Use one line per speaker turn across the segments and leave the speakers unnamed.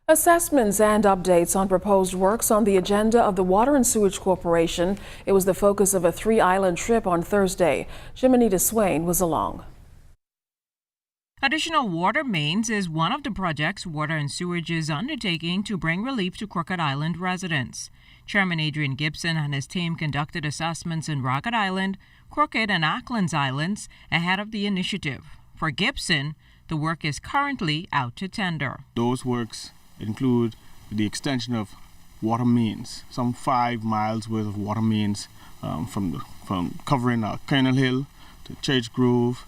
Assessments and updates on proposed works on the agenda of the Water and Sewage Corporation. It was the focus of a three-island trip on Thursday. Jimenita Swain was along.
Additional water mains is one of the projects Water and Sewerage is undertaking to bring relief to Crooked Island residents. Chairman Adrian Gibson and his team conducted assessments in Rocket Island, Crooked and Acklands Islands ahead of the initiative. For Gibson, the work is currently out to tender.
Those works include the extension of water mains, some 5 miles worth of water mains from covering Colonel Hill to Church Grove,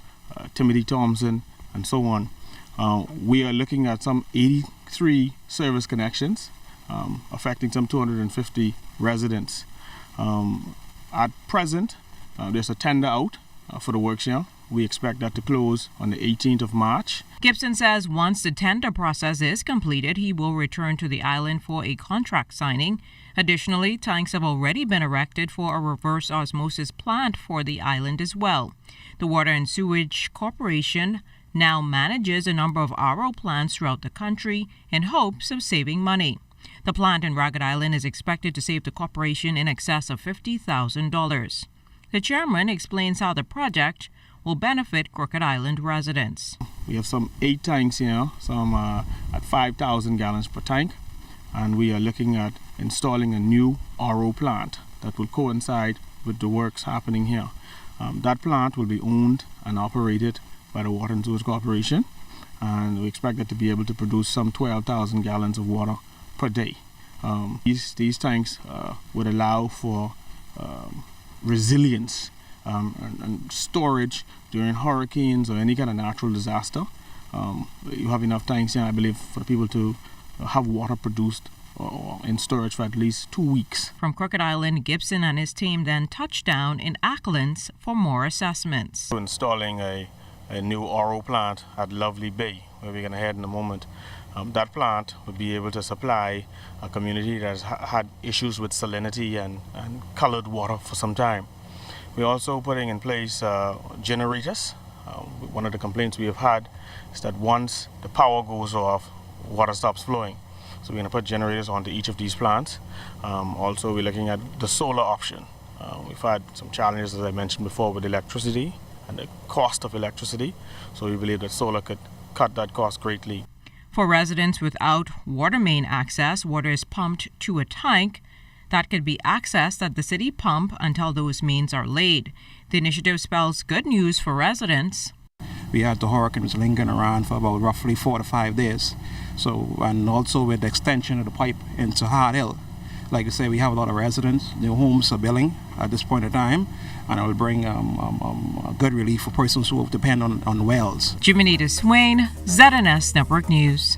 Timothy Thompson, and so on. We are looking at some 83 service connections affecting some 250 residents. At present, there's a tender out for the works here. We expect that to close on the 18th of March.
Gibson says once the tender process is completed, he will return to the island for a contract signing. Additionally, tanks have already been erected for a reverse osmosis plant for the island as well. The Water and Sewage Corporation now manages a number of RO plants throughout the country in hopes of saving money. The plant in Rocket Island is expected to save the corporation in excess of $50,000. The chairman explains how the project will benefit Crooked Island residents.
We have some 8 tanks here, some at 5,000 gallons per tank, and we are looking at installing a new RO plant that will coincide with the works happening here. That plant will be owned and operated by the Water and Sewage Corporation, and we expect it to be able to produce some 12,000 gallons of water per day. These tanks would allow for resilience and storage during hurricanes or any kind of natural disaster. You have enough tanks here, I believe, for people to have water produced or in storage for at least 2 weeks.
From Crooked Island, Gibson and his team then touched down in Acklands for more assessments.
We're installing a new RO plant at Lovely Bay, where we're going to head in a moment. That plant would be able to supply a community that has had issues with salinity and colored water for some time. We're also putting in place generators. One of the complaints we have had is that once the power goes off, water stops flowing. So we're going to put generators onto each of these plants. Also, we're looking at the solar option. We've had some challenges, as I mentioned before, with electricity and the cost of electricity. So we believe that solar could cut that cost greatly.
For residents without water main access, water is pumped to a tank that could be accessed at the city pump until those mains are laid. The initiative spells good news for residents.
We had the hurricane was lingering around for about roughly 4 to 5 days. So, and also with the extension of the pipe into Hard Hill, like I say, we have a lot of residents. Their homes are billing at this point in time, and it will bring a good relief for persons who depend on wells.
Jimenita Swain, ZNS Network News.